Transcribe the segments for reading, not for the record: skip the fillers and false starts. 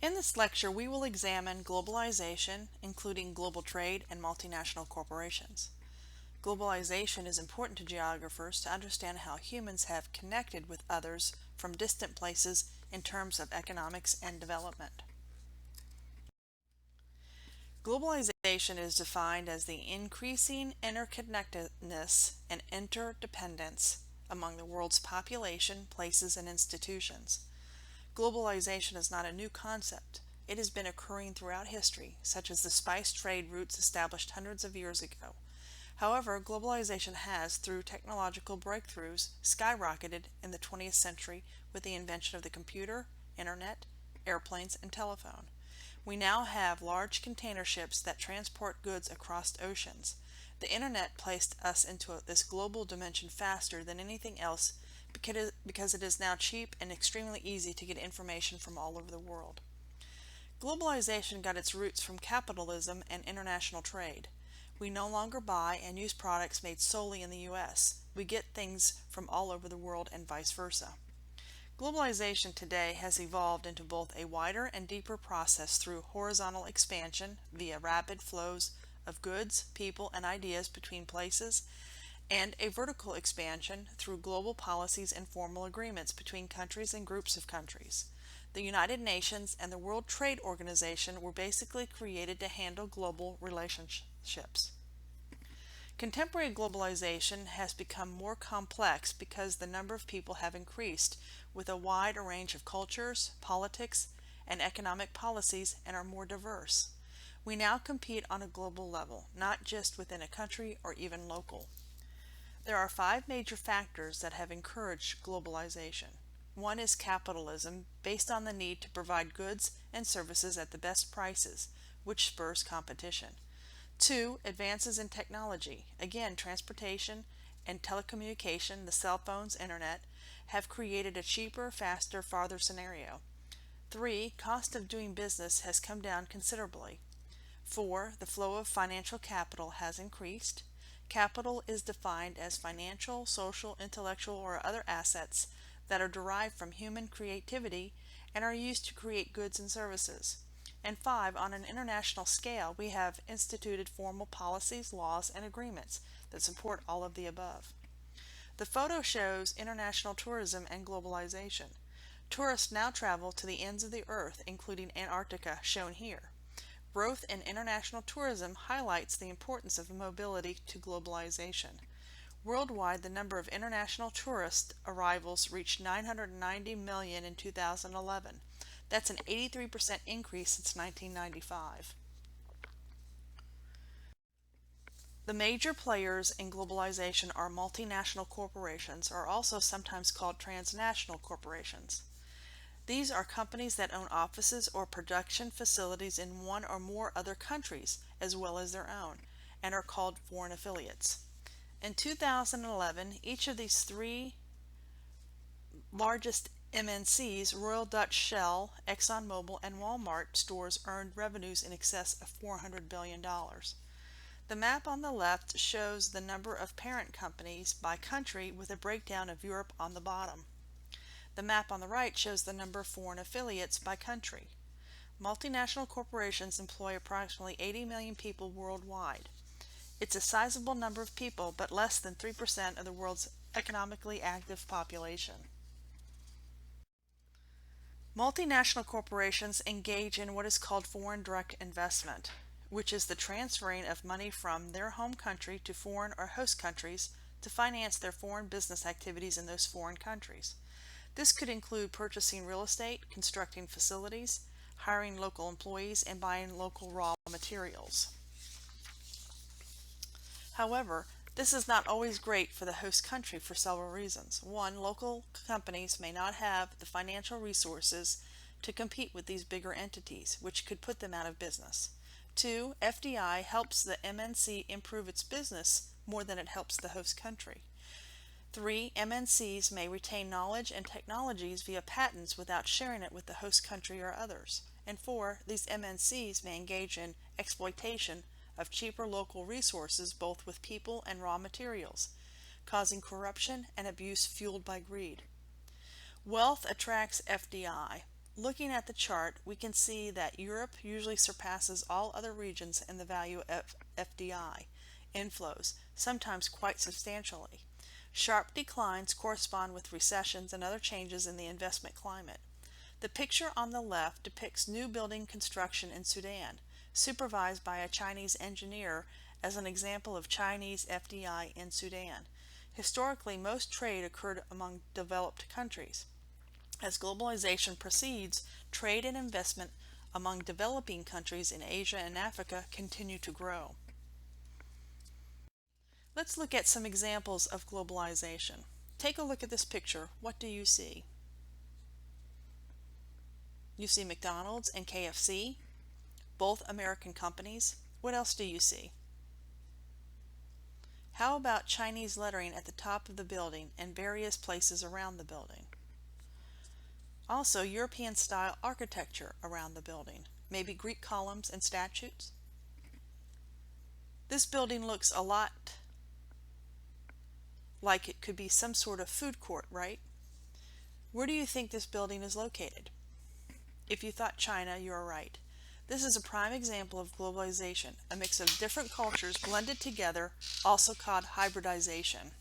In this lecture, we will examine globalization, including global trade and multinational corporations. Globalization is important to geographers to understand how humans have connected with others from distant places in terms of economics and development. Globalization is defined as the increasing interconnectedness and interdependence among the world's population, places, and institutions. Globalization is not a new concept. It has been occurring throughout history, such as the spice trade routes established hundreds of years ago. However, globalization has, through technological breakthroughs, skyrocketed in the 20th century with the invention of the computer, internet, airplanes, and telephone. We now have large container ships that transport goods across oceans. The internet placed us into this global dimension faster than anything else because it is now cheap and extremely easy to get information from all over the world. Globalization got its roots from capitalism and international trade. We no longer buy and use products made solely in the U.S. We get things from all over the world and vice versa. Globalization today has evolved into both a wider and deeper process through horizontal expansion via rapid flows of goods, people, and ideas between places, and a vertical expansion through global policies and formal agreements between countries and groups of countries. The United Nations and the World Trade Organization were basically created to handle global relationships. Contemporary globalization has become more complex because the number of people have increased with a wide range of cultures, politics, and economic policies and are more diverse. We now compete on a global level, not just within a country or even local. There are 5 major factors that have encouraged globalization. One is capitalism, based on the need to provide goods and services at the best prices, which spurs competition. 2, advances in technology. Again, transportation and telecommunication, the cell phones, internet, have created a cheaper, faster, farther scenario. 3, cost of doing business has come down considerably. 4, the flow of financial capital has increased. Capital is defined as financial, social, intellectual, or other assets that are derived from human creativity and are used to create goods and services. And 5, on an international scale, we have instituted formal policies, laws, and agreements that support all of the above. The photo shows international tourism and globalization. Tourists now travel to the ends of the earth, including Antarctica, shown here. Growth in international tourism highlights the importance of mobility to globalization. Worldwide, the number of international tourist arrivals reached 990 million in 2011. That's an 83% increase since 1995. The major players in globalization are multinational corporations, or also sometimes called transnational corporations. These are companies that own offices or production facilities in one or more other countries, as well as their own, and are called foreign affiliates. In 2011, each of these 3 largest MNCs, Royal Dutch Shell, ExxonMobil, and Walmart stores earned revenues in excess of $400 billion. The map on the left shows the number of parent companies by country with a breakdown of Europe on the bottom. The map on the right shows the number of foreign affiliates by country. Multinational corporations employ approximately 80 million people worldwide. It's a sizable number of people, but less than 3% of the world's economically active population. Multinational corporations engage in what is called foreign direct investment, which is the transferring of money from their home country to foreign or host countries to finance their foreign business activities in those foreign countries. This could include purchasing real estate, constructing facilities, hiring local employees, and buying local raw materials. However, this is not always great for the host country for several reasons. 1, local companies may not have the financial resources to compete with these bigger entities, which could put them out of business. 2, FDI helps the MNC improve its business more than it helps the host country. 3, MNCs may retain knowledge and technologies via patents without sharing it with the host country or others. And 4, these MNCs may engage in exploitation of cheaper local resources, both with people and raw materials, causing corruption and abuse fueled by greed. Wealth attracts FDI. Looking at the chart, we can see that Europe usually surpasses all other regions in the value of FDI inflows, sometimes quite substantially. Sharp declines correspond with recessions and other changes in the investment climate. The picture on the left depicts new building construction in Sudan, supervised by a Chinese engineer, as an example of Chinese FDI in Sudan. Historically, most trade occurred among developed countries. As globalization proceeds, trade and investment among developing countries in Asia and Africa continue to grow. Let's look at some examples of globalization. Take a look at this picture. What do you see? You see McDonald's and KFC, both American companies. What else do you see? How about Chinese lettering at the top of the building and various places around the building? Also, European style architecture around the building, maybe Greek columns and statues. This building looks a lot like it could be some sort of food court, right? Where do you think this building is located? If you thought China, you're right. This is a prime example of globalization, a mix of different cultures blended together, also called hybridization.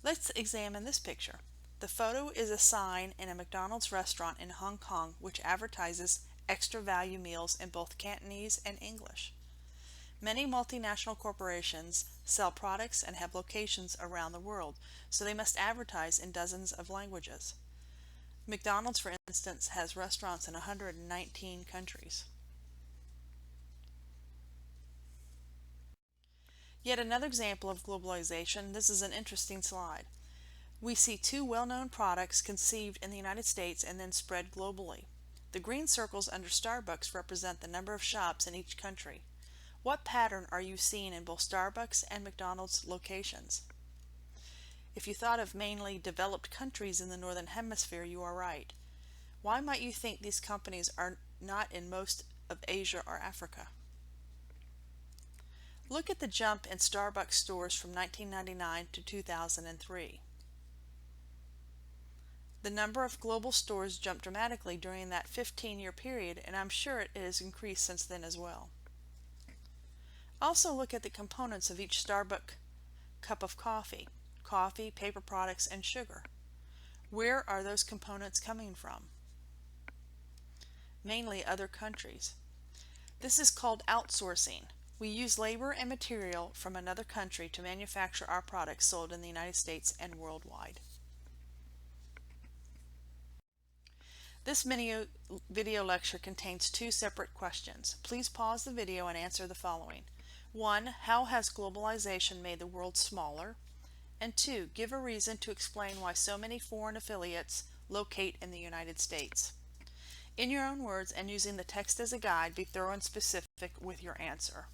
Let's examine this picture. The photo is a sign in a McDonald's restaurant in Hong Kong which advertises extra value meals in both Cantonese and English. Many multinational corporations sell products and have locations around the world, so they must advertise in dozens of languages. McDonald's, for instance, has restaurants in 119 countries. Yet another example of globalization. This is an interesting slide. We see two well-known products conceived in the United States and then spread globally. The green circles under Starbucks represent the number of shops in each country. What pattern are you seeing in both Starbucks and McDonald's locations? If you thought of mainly developed countries in the Northern Hemisphere, you are right. Why might you think these companies are not in most of Asia or Africa? Look at the jump in Starbucks stores from 1999 to 2003. The number of global stores jumped dramatically during that 15-year period, and I'm sure it has increased since then as well. Also look at the components of each Starbucks cup of coffee: coffee, paper products, and sugar. Where are those components coming from? Mainly other countries. This is called outsourcing. We use labor and material from another country to manufacture our products sold in the United States and worldwide. This mini video lecture contains two separate questions. Please pause the video and answer the following. 1. How has globalization made the world smaller? And 2. Give a reason to explain why so many foreign affiliates locate in the United States. In your own words and using the text as a guide, be thorough and specific with your answer.